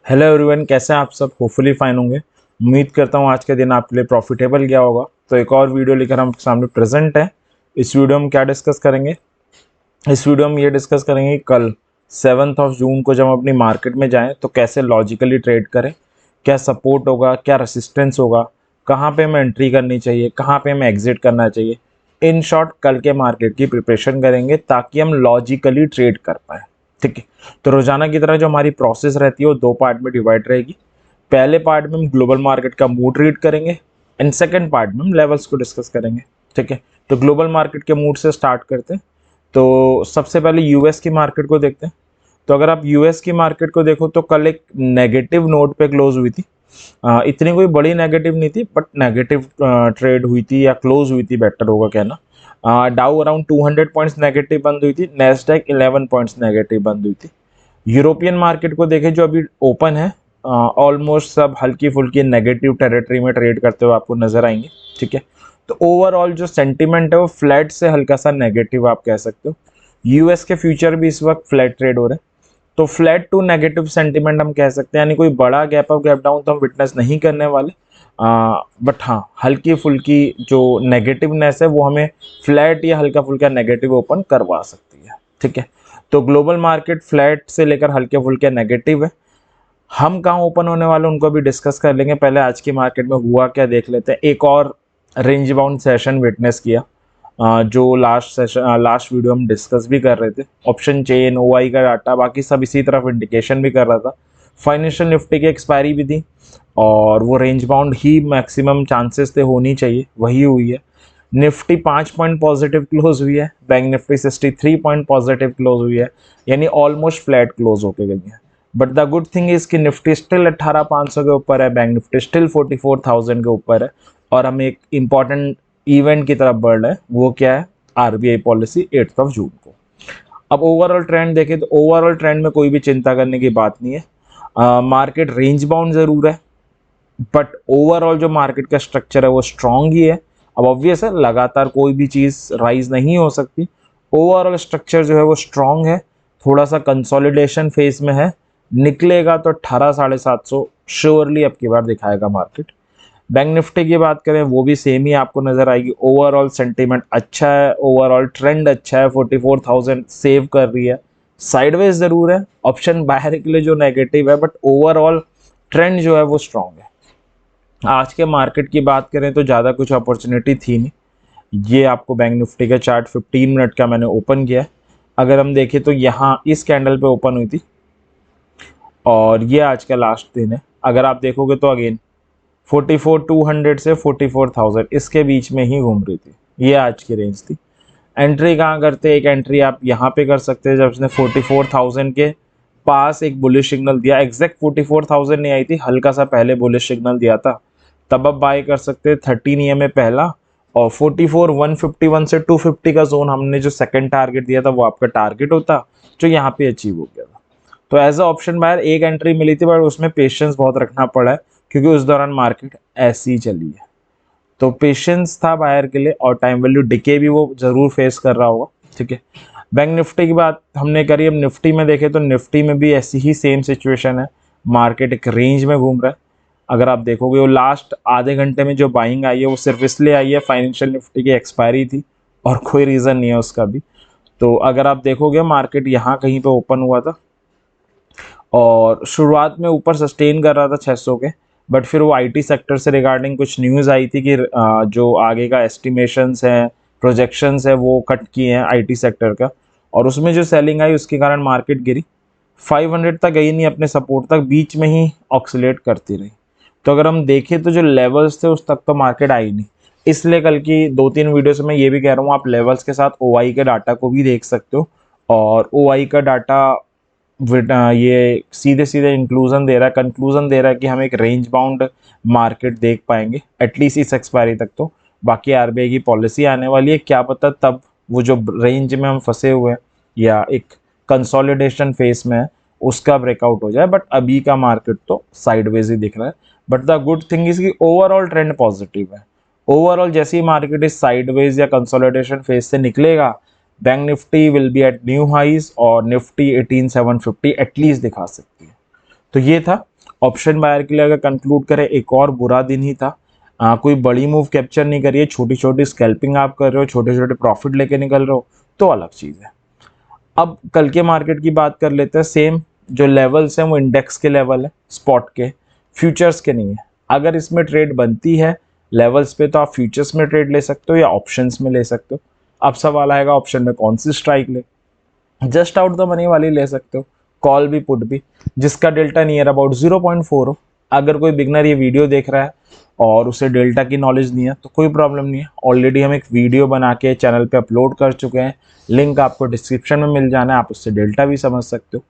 Hello everyone, कैसे हैं आप सब। होपफुली फाइन होंगे। उम्मीद करता हूँ आज का दिन आपके लिए प्रॉफिटेबल गया होगा। तो एक और वीडियो लेकर हम सामने प्रेजेंट है। इस वीडियो में क्या डिस्कस करेंगे, इस वीडियो में ये डिस्कस करेंगे कि कल 7 जून को जब हम अपनी मार्केट में जाएं तो कैसे लॉजिकली ट्रेड करें, क्या सपोर्ट होगा, क्या रेसिस्टेंस होगा, कहाँ पे हमें एंट्री करनी चाहिए, कहाँ पे हमें एग्जिट करना चाहिए। इन शॉर्ट कल के मार्केट की प्रिपरेशन करेंगे ताकि हम लॉजिकली ट्रेड कर पाएँ। ठीक है। तो रोजाना की तरह जो हमारी प्रोसेस रहती है वो दो पार्ट में डिवाइड रहेगी। पहले पार्ट में हम ग्लोबल मार्केट का मूड रीड करेंगे एंड सेकंड पार्ट में हम लेवल्स को डिस्कस करेंगे। ठीक है। तो ग्लोबल मार्केट के मूड से स्टार्ट करते हैं। तो सबसे पहले यूएस की मार्केट को देखते हैं। तो अगर आप यूएस की मार्केट को देखो तो कल एक नेगेटिव नोट पे क्लोज हुई थी। इतनी कोई बड़ी नेगेटिव नहीं थी बट नेगेटिव ट्रेड हुई थी या क्लोज हुई थी, बेटर होगा कहना। डाउ अराउंड 200 पॉइंट्स नेगेटिव बंद हुई थी, नेस्डैक 11 पॉइंट्स नेगेटिव बंद हुई थी। यूरोपियन मार्केट को देखें जो अभी ओपन है, ऑलमोस्ट सब हल्की फुल्की नेगेटिव टेरिटरी में ट्रेड करते हुए आपको नजर आएंगे। ठीक है। तो ओवरऑल जो सेंटिमेंट है वो फ्लैट से हल्का सा नेगेटिव आप कह सकते हो। यूएस के फ्यूचर भी इस वक्त फ्लैट ट्रेड हो रहे हैं। तो फ्लैट टू नेगेटिव सेंटिमेंट हम कह सकते हैं, यानी कोई बड़ा गैप अप गैप डाउन तो हम विटनेस नहीं करने वाले। बट हाँ, हल्की फुल्की जो नेगेटिवनेस है वो हमें फ्लैट या हल्का फुल्का नेगेटिव ओपन करवा सकती है। ठीक है। तो ग्लोबल मार्केट फ्लैट से लेकर हल्के फुल्के नेगेटिव है। हम कहाँ ओपन होने वाले उनको भी डिस्कस कर लेंगे। पहले आज की मार्केट में हुआ क्या देख लेते हैं। एक और रेंज बाउंड सेशन विटनेस किया, जो लास्ट वीडियो हम डिस्कस भी कर रहे थे। ऑप्शन चेन, ओआई का डाटा, बाकी सब इसी तरफ इंडिकेशन भी कर रहा था। फाइनेंशियल निफ्टी की एक्सपायरी भी थी और वो रेंज बाउंड ही मैक्सिमम चांसेस थे होनी चाहिए, वही हुई है। निफ्टी 5 पॉइंट पॉजिटिव क्लोज हुई है, bank Nifty 63 point positive close हुई है, यानी ऑलमोस्ट फ्लैट क्लोज होके गई है। But the good thing is कि निफ्टी स्टिल 18,500 के ऊपर है, बैंक निफ्टी स्टिल 44,000 के ऊपर है और हम एक इंपॉर्टेंट इवेंट की तरफ बढ़ रहे हैं। वो क्या है? आरबीआई पॉलिसी 8 जून को। अब ओवरऑल ट्रेंड देखें तो ओवरऑल ट्रेंड में कोई भी चिंता करने की बात नहीं है। मार्केट रेंज बाउंड जरूर है बट ओवरऑल जो मार्केट का स्ट्रक्चर है वो स्ट्रांग ही है। अब ऑब्वियस है लगातार कोई भी चीज़ राइज नहीं हो सकती। ओवरऑल स्ट्रक्चर जो है वो स्ट्रांग है, थोड़ा सा कंसोलिडेशन फेज में है। निकलेगा तो 18,750 श्योरली अब की बार दिखाएगा मार्केट। बैंक निफ्टी की बात करें वो भी सेम ही आपको नजर आएगी। ओवरऑल सेंटीमेंट अच्छा है, ओवरऑल ट्रेंड अच्छा है, 44,000 सेव कर रही है। साइडवेज जरूर है, ऑप्शन बाहर के लिए जो नेगेटिव है, बट ओवरऑल ट्रेंड जो है वो स्ट्रांग है। आज के मार्केट की बात करें तो ज़्यादा कुछ अपॉर्चुनिटी थी नहीं। ये आपको बैंक निफ्टी का चार्ट 15 मिनट का मैंने ओपन किया है। अगर हम देखें तो यहाँ इस कैंडल पे ओपन हुई थी और ये आज का लास्ट दिन है। अगर आप देखोगे तो अगेन 44,200 से 44,000 इसके बीच में ही घूम रही थी। ये आज की रेंज थी। एंट्री कहाँ करते? एक एंट्री आप यहाँ पे कर सकते हैं जब उसने 44,000 के पास एक बुलिश सिग्नल दिया। एग्जैक्ट 44,000 नहीं आई थी, हल्का सा पहले बुलिश सिग्नल दिया था, तब आप बाय कर सकते हैं। 13 EMA पहला और 44,151 से 250 का जोन हमने जो सेकंड टारगेट दिया था वो आपका टारगेट होता, जो यहाँ पे अचीव हो गया था। तो एज अ ऑप्शन बायर एक एंट्री मिली थी बट उसमें पेशेंस बहुत रखना पड़ा है क्योंकि उस दौरान मार्केट ऐसी ही चली है। तो पेशेंस था बायर के लिए और टाइम वैल्यू डिके भी वो जरूर फेस कर रहा होगा। ठीक है। बैंक निफ्टी की बात हमने करी। अब निफ्टी में देखें तो निफ्टी में भी ऐसी ही सेम सिचुएशन है। मार्केट एक रेंज में घूम रहा है। अगर आप देखोगे वो लास्ट आधे घंटे में जो बाइंग आई है वो सिर्फ इसलिए आई है, फाइनेंशियल निफ्टी की एक्सपायरी थी और कोई रीज़न नहीं है उसका भी। तो अगर आप देखोगे मार्केट यहाँ कहीं पे ओपन हुआ था और शुरुआत में ऊपर सस्टेन कर रहा था 600 के, बट फिर वो आईटी सेक्टर से रिगार्डिंग कुछ न्यूज़ आई थी कि जो आगे का एस्टिमेशंस हैं, प्रोजेक्शंस है वो कट किए हैं आईटी सेक्टर का, और उसमें जो सेलिंग आई उसके कारण मार्केट गिरी। 500 तक गई नहीं, अपने सपोर्ट तक बीच में ही ऑक्सीलेट करती रही। तो अगर हम देखें तो जो लेवल्स थे उस तक तो मार्केट आई नहीं। इसलिए कल की 2-3 वीडियो से मैं ये भी कह रहा हूँ आप लेवल्स के साथ ओआई के डाटा को भी देख सकते हो। और ओआई का डाटा ये सीधे सीधे इंक्लूजन दे रहा है, कंक्लूजन दे रहा है कि हम एक रेंज बाउंड मार्केट देख पाएंगे एटलीस्ट इस एक्सपायरी तक। तो बाकी आरबीआई की पॉलिसी आने वाली है, क्या पता तब वो जो रेंज में हम फंसे हुए हैं या एक कंसोलिडेशन फेस में है उसका ब्रेकआउट हो जाए। बट अभी का मार्केट तो साइडवेज ही दिख रहा है। But the good thing is कि ओवरऑल ट्रेंड पॉजिटिव है। ओवरऑल जैसे ही मार्केट इस साइडवेज या कंसोलिडेशन फेज से निकलेगा, bank Nifty will be at new highs और निफ्टी 18,750 एटलीस्ट दिखा सकती है। तो ये था। ऑप्शन बायर के लिए अगर कंक्लूड करें, एक और बुरा दिन ही था। कोई बड़ी मूव कैप्चर नहीं करिए, छोटी छोटी स्कैल्पिंग आप कर रहे हो, छोटे छोटे प्रॉफिट लेके निकल रहे हो तो अलग चीज़ है। अब कल के मार्केट की बात कर लेते हैं। सेम जो लेवल्स हैं वो इंडेक्स के लेवल है, स्पॉट के, फ्यूचर्स के नहीं है। अगर इसमें ट्रेड बनती है लेवल्स पे तो आप फ्यूचर्स में ट्रेड ले सकते हो या ऑप्शंस में ले सकते हो। अब सवाल आएगा ऑप्शन में कौन सी स्ट्राइक ले, जस्ट आउट द मनी वाली ले सकते हो, कॉल भी पुट भी, जिसका डेल्टा नियर अबाउट 0.4 हो। अगर कोई बिगनर ये वीडियो देख रहा है और उसे डेल्टा की नॉलेज नहीं है तो कोई प्रॉब्लम नहीं है, ऑलरेडी हम एक वीडियो बना के चैनल पे अपलोड कर चुके हैं, लिंक आपको डिस्क्रिप्शन में मिल जाना है, आप उससे डेल्टा भी समझ सकते हो।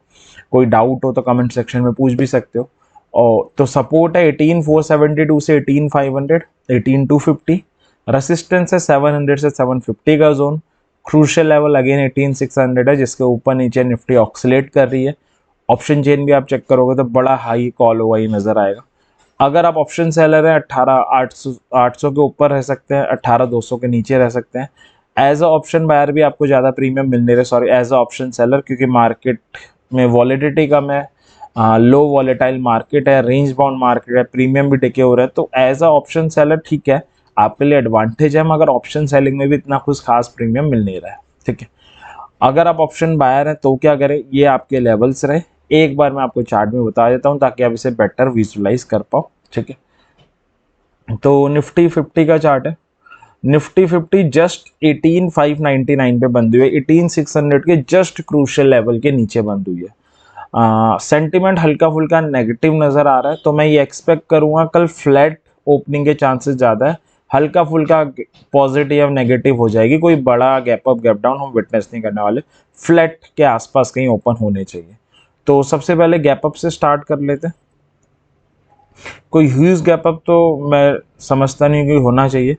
कोई डाउट हो तो कमेंट सेक्शन में पूछ भी सकते हो। और तो सपोर्ट है 18,472 से 18,500, 18,250, रेसिस्टेंस है 700 से 750 का जोन, क्रूशियल लेवल अगेन 18,600 है जिसके ऊपर नीचे निफ्टी ऑक्सीलेट कर रही है। ऑप्शन चेन भी आप चेक करोगे तो बड़ा हाई कॉल हुआ ही नजर आएगा। अगर आप ऑप्शन सेलर हैं 18,800 के ऊपर रह सकते हैं, 18,200 के नीचे रह सकते हैं। एज अ ऑप्शन बायर भी आपको ज़्यादा प्रीमियम मिल नहीं रहे, sorry as a option seller, क्योंकि मार्केट में वॉलेटिलिटी कम है, लो वॉलेटाइल मार्केट है, रेंज बाउंड मार्केट है, प्रीमियम भी टिके हो रहे हैं, तो एज अ ऑप्शन सेलर ठीक है, आपके लिए एडवांटेज है, मगर ऑप्शन सेलिंग में भी इतना कुछ खास प्रीमियम मिल नहीं रहा है। ठीक है, अगर आप ऑप्शन बायर हैं तो क्या करें, ये आपके लेवल्स रहे, एक बार मैं आपको चार्ट में बता देता हूँ ताकि आप इसे बेटर विजुलाइज कर पाओ। ठीक है, तो निफ्टी 50 का चार्ट है। निफ्टी 50 जस्ट 18,599 पे बंद हुई है, 18,600 के जस्ट क्रूशियल लेवल के नीचे बंद हुई है। सेंटिमेंट हल्का फुल्का नेगेटिव नजर आ रहा है, तो मैं ये एक्सपेक्ट करूंगा कल फ्लैट ओपनिंग के चांसेस ज़्यादा है, हल्का फुल्का पॉजिटिव या नेगेटिव हो जाएगी, कोई बड़ा गैप अप गैप डाउन हम विटनेस नहीं करने वाले, फ्लैट के आसपास कहीं ओपन होने चाहिए। तो सबसे पहले गैप अप से स्टार्ट कर लेते हैं। कोई ह्यूज गैप अप तो मैं समझता नहीं कि होना चाहिए,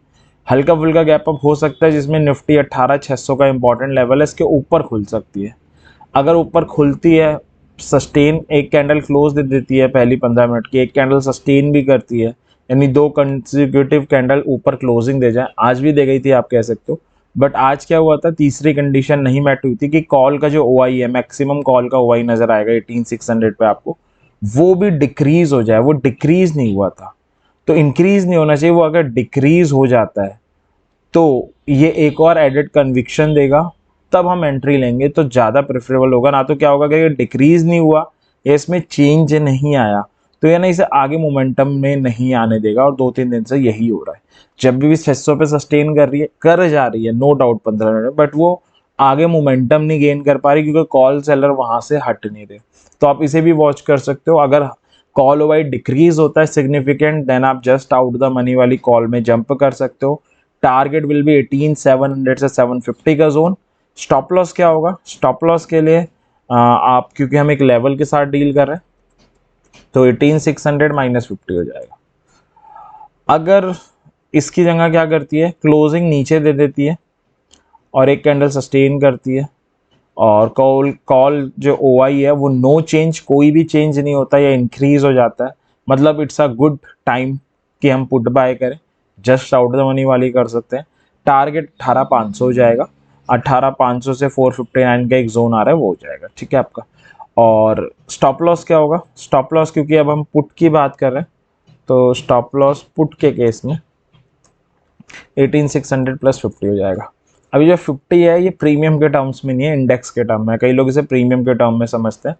हल्का फुल्का गैप अप हो सकता है जिसमें निफ्टी 18,600 का इंपॉर्टेंट लेवल है, इसके ऊपर खुल सकती है। अगर ऊपर खुलती है, सस्टेन एक कैंडल क्लोज दे देती है पहली 15 मिनट की, एक कैंडल सस्टेन भी करती है, यानी दो कंसेक्यूटिव कैंडल ऊपर क्लोजिंग दे जाए, आज भी दे गई थी आप कह सकते हो। बट आज क्या हुआ था, तीसरी कंडीशन नहीं मैट हुई थी कि कॉल का जो ओआई है, मैक्सिमम कॉल का ओआई नजर आएगा 18,600 पे आपको, वो भी डिक्रीज हो जाए, वो डिक्रीज नहीं हुआ था, तो इंक्रीज नहीं होना चाहिए, वो अगर डिक्रीज हो जाता है तो ये एक और एडेड कन्विक्शन देगा, तब हम एंट्री लेंगे तो ज़्यादा प्रेफरेबल होगा। ना तो क्या होगा कि ये डिक्रीज नहीं हुआ या इसमें चेंज नहीं आया तो ये ना इसे आगे मोमेंटम में नहीं आने देगा, और 2-3 दिन से यही हो रहा है। जब भी 600 पे सस्टेन कर रही है, कर जा रही है नो डाउट 15 मिनट, बट वो आगे मोमेंटम नहीं गेन कर पा रही क्योंकि कॉल सेलर वहां से हट नहीं रहे। तो आप इसे भी वॉच कर सकते हो, अगर कॉल ओवर डिक्रीज होता है सिग्निफिकेंट, देन आप जस्ट आउट द मनी वाली कॉल में जंप कर सकते हो। टारगेट विल बी 18,700 से 750 का जोन। स्टॉप लॉस क्या होगा, स्टॉप लॉस के लिए आप, क्योंकि हम एक लेवल के साथ डील कर रहे हैं, तो 18,600 -50 हो जाएगा। अगर इसकी जगह क्या करती है, क्लोजिंग नीचे दे देती है और एक कैंडल सस्टेन करती है, और कॉल कॉल जो ओआई है वो नो चेंज, कोई भी चेंज नहीं होता या इंक्रीज हो जाता है, मतलब इट्स अ गुड टाइम कि हम पुट बाय करें, जस्ट आउट द मनी वाली कर सकते हैं। टारगेट 18,500 हो जाएगा, 18,500 से 459 का एक जोन आ रहा है वो हो जाएगा। ठीक है आपका। और स्टॉप लॉस क्या होगा, स्टॉप लॉस क्योंकि अब हम पुट की बात कर रहे हैं तो स्टॉप लॉस पुट के केस में 18,600 + 50 हो जाएगा। अभी जो 50 है ये प्रीमियम के टर्म्स में नहीं है, इंडेक्स के टर्म में, कई लोग इसे प्रीमियम के टर्म में समझते हैं।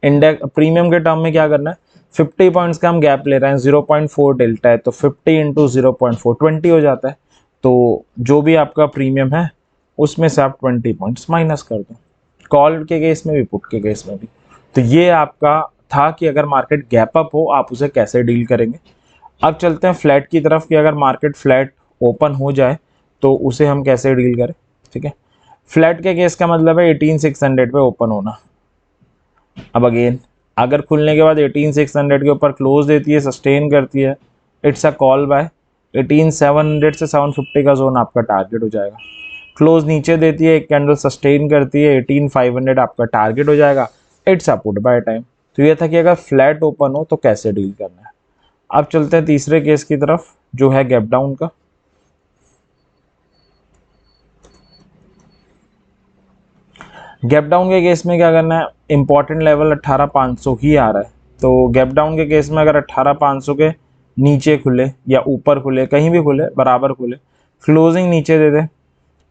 इंडेक्स प्रीमियम के टर्म में क्या करना है, 50 पॉइंट्स का हम गैप ले रहे हैं, 0.4 डेल्टा है, तो 50 × 0.4 20 हो जाता है, तो जो भी आपका प्रीमियम है उसमें से आप 20 पॉइंट्स माइनस कर दो, कॉल के केस में भी पुट के केस में भी। तो ये आपका था कि अगर मार्केट गैप अप हो आप उसे कैसे डील करेंगे। अब चलते हैं फ्लैट की तरफ कि अगर मार्केट फ्लैट ओपन हो जाए तो उसे हम कैसे डील करें। ठीक है, फ्लैट के केस का मतलब है 18,600 पे ओपन होना। अब अगेन अगर खुलने के बाद 18,600 के ऊपर क्लोज देती है, सस्टेन करती है, इट्स अ कॉल बाय। 18,700 से 750 का जोन आपका टारगेट हो जाएगा। क्लोज नीचे देती है, एक कैंडल सस्टेन करती है, 18,500 आपका टारगेट हो जाएगा, it's a put by time. तो ये था कि अगर फ्लैट ओपन हो तो कैसे डील करना है। अब चलते हैं तीसरे केस की तरफ जो है गैप डाउन का। गैप डाउन के केस में क्या करना है, इंपॉर्टेंट लेवल 18,500 ही आ रहा है, तो गैप डाउन के केस में अगर 18,500 के नीचे खुले या ऊपर खुले, कहीं भी खुले, बराबर खुले, क्लोजिंग नीचे दे दे,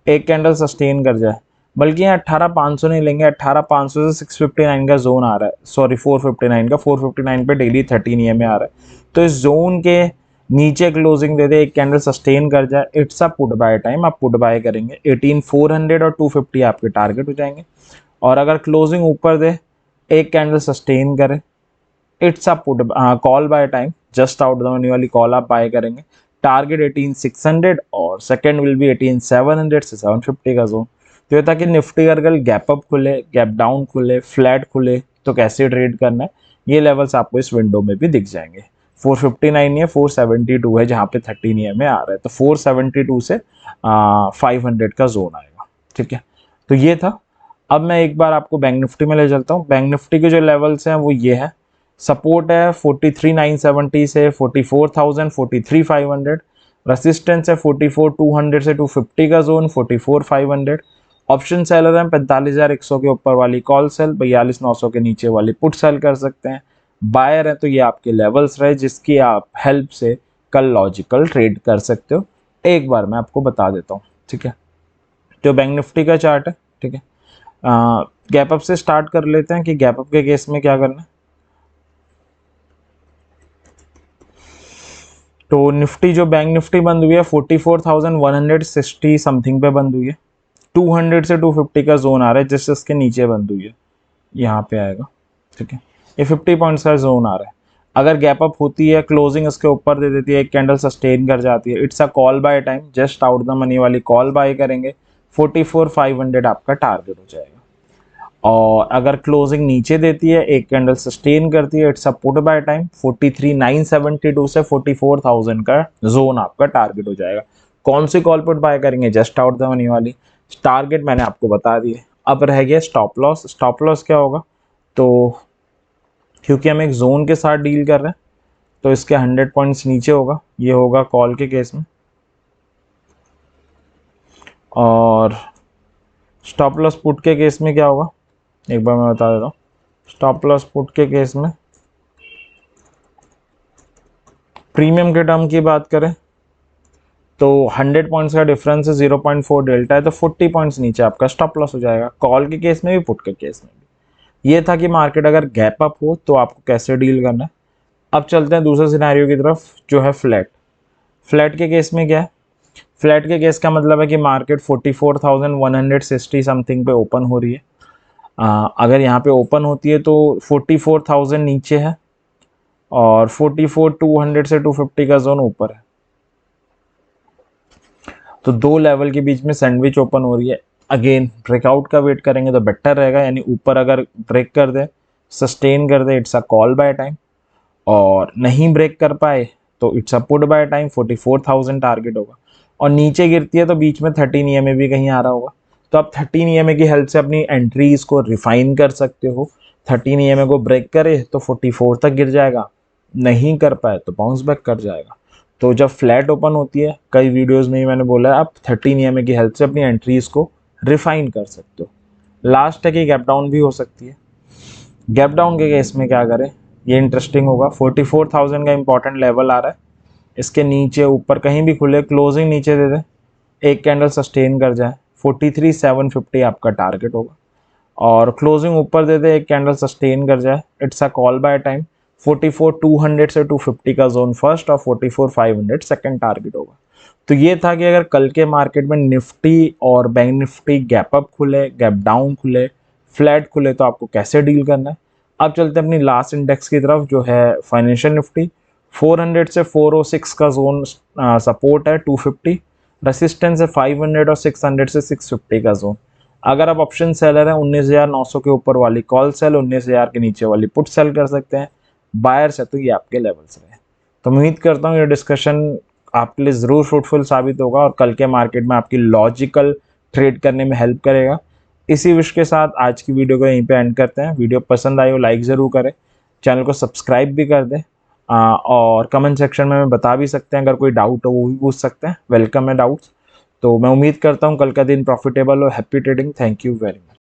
एक कैंडल सस्टेन कर जाए, बल्कि यहाँ 18,500 नहीं लेंगे, 18,500 से 659 का जोन आ रहा है, सॉरी 459 का, 459 पे डेली 13 EMA आ रहा है, तो इस जोन के नीचे क्लोजिंग दे दे, एक कैंडल सस्टेन कर जाए, it's a put by time, आप पुट बाय करेंगे। 18,400 और 250 आपके टारगेट हो जाएंगे। और अगर क्लोजिंग ऊपर दे, एक कैंडल सस्टेन करे, it's a put call by time, just out the money वाली कॉल आप बाय करेंगे। टारगेट 18,600 और सेकंड विल बी 18,700 से 750 का जोन। तो ये था कि निफ्टी अगर गैप अप खुले, गैप डाउन खुले, फ्लैट खुले, तो कैसे ट्रेड करना है, ये लेवल्स आपको इस विंडो में भी दिख जाएंगे। 459 है, 472 है, जहाँ पे 13 EMA आ रहा है, तो 472 से 500 का जोन आएगा। ठीक है, तो ये था। अब मैं एक बार आपको बैंक निफ्टी में ले चलता हूँ। बैंक निफ्टी के जो लेवल्स हैं वो ये है, सपोर्ट है 43,970 से 44,000, 43,500, रेसिस्टेंस है 44,200 से 250 का जोन, 44,500। ऑप्शन सेलर हैं 45,100 के ऊपर वाली कॉल सेल, 42,900 के नीचे वाली पुट सेल कर सकते हैं। बायर है तो ये आपके लेवल्स रहे जिसकी आप हेल्प से कल लॉजिकल ट्रेड कर सकते हो। एक बार मैं आपको बता देता हूँ। ठीक है, तो बैंक निफ्टी का चार्ट है। ठीक है, गैप अप से स्टार्ट कर लेते हैं कि गैप अप के केस में क्या करना है। तो निफ्टी जो बैंक निफ्टी बंद हुई है 44,160 समथिंग पे बंद हुई है। 200 से 250 का जोन आ रहा है, जिससे इसके नीचे बंद हुई है, यहाँ पे आएगा। ठीक है, ये 50 पॉइंट्स का जोन आ रहा है। अगर गैप अप होती है, क्लोजिंग इसके ऊपर दे देती है, एक कैंडल सस्टेन कर जाती है, it's a call by time, just out the money वाली कॉल बाय करेंगे। 44,500 आपका टारगेट हो जाएगा। और अगर क्लोजिंग नीचे देती है, एक कैंडल सस्टेन करती है, it's a put by time. 43,972 से 44,000 का जोन आपका टारगेट हो जाएगा। कौन सी कॉल पुट बाय करेंगे, जस्ट आउट द मनी वाली। टारगेट मैंने आपको बता दिए। अब रह गया स्टॉप लॉस। स्टॉप लॉस क्या होगा, तो क्योंकि हम एक जोन के साथ डील कर रहे हैं तो इसके 100 पॉइंट्स नीचे होगा, ये होगा कॉल के केस में। और स्टॉप लॉस पुट के केस में क्या होगा, एक बार मैं बता देता हूँ। स्टॉप लॉस पुट के केस में प्रीमियम के टर्म की बात करें तो 100 पॉइंट्स का डिफरेंस है, 0.4 डेल्टा है, तो 40 पॉइंट्स नीचे आपका स्टॉप लॉस हो जाएगा, कॉल के केस में भी पुट के केस में भी। ये था कि मार्केट अगर गैप अप हो तो आपको कैसे डील करना है। अब चलते हैं दूसरे सिनेरियो की तरफ, जो है फ्लैट। फ्लैट के केस में क्या है, फ्लैट के केस का मतलब है कि मार्केट 44,160 समथिंग पे ओपन हो रही है। अगर यहाँ पे ओपन होती है तो 44,000 नीचे है और 44,200 से 250 का जोन ऊपर है, तो दो लेवल के बीच में सैंडविच ओपन हो रही है। अगेन ब्रेकआउट का वेट करेंगे तो बेटर रहेगा, यानी ऊपर अगर ब्रेक कर दे, सस्टेन कर दे, it's a call by time, और नहीं ब्रेक कर पाए तो it's a put by time. 44,000 target होगा। और नीचे गिरती है तो बीच में 13 EMA भी कहीं आ रहा होगा, तो आप 13 EMA की हेल्प से अपनी एंट्रीज को रिफाइन कर सकते हो। 13 EMA को ब्रेक करे तो 44 तक गिर जाएगा, नहीं कर पाए तो बाउंस बैक कर जाएगा। तो जब फ्लैट ओपन होती है, कई वीडियोस में ही मैंने बोला है, आप 13 EMA की हेल्प से अपनी एंट्रीज को रिफाइन कर सकते हो। लास्ट है कि गैप डाउन भी हो सकती है। गैप डाउन के केस में क्या करें, ये इंटरेस्टिंग होगा। 44,000 का इंपॉर्टेंट लेवल आ रहा है, इसके नीचे ऊपर कहीं भी खुले, क्लोजिंग नीचे दे दे, एक कैंडल सस्टेन कर जाए, 43,750 आपका टारगेट होगा। और क्लोजिंग ऊपर दे दे, एक कैंडल सस्टेन कर जाए, it's a call by time. 44,200 से 250 का जोन फर्स्ट और 44,500 सेकंड टारगेट होगा। तो ये था कि अगर कल के मार्केट में निफ्टी और बैंक निफ्टी गैप अप खुले, गैप डाउन खुले, फ्लैट खुले, तो आपको कैसे डील करना है। अब चलते हैं अपनी लास्ट इंडेक्स की तरफ, जो है फाइनेंशियल निफ्टी। 400 से 406 का जोन सपोर्ट है, 250 रेसिस्टेंस है, 500 और 600 से 650 का जोन। अगर आप ऑप्शन सेलर है, 19,900 के ऊपर वाली कॉल सेल, 19,000 के नीचे वाली पुट सेल कर सकते हैं। बायर्स है तो ये आपके लेवल्स रहे। तो उम्मीद करता हूँ ये डिस्कशन आपके लिए ज़रूर फ्रूटफुल साबित होगा और कल के मार्केट में आपकी लॉजिकल ट्रेड करने में हेल्प करेगा। इसी विश के साथ आज की वीडियो को यहीं पे एंड करते हैं। वीडियो पसंद आई हो लाइक ज़रूर करें, चैनल को सब्सक्राइब भी कर दें, और कमेंट सेक्शन में बता भी सकते हैं, अगर कोई डाउट हो वो भी पूछ सकते हैं, वेलकम है डाउट्स। तो मैं उम्मीद करता हूँ कल का दिन प्रॉफिटेबल हो। Happy trading, thank you very much.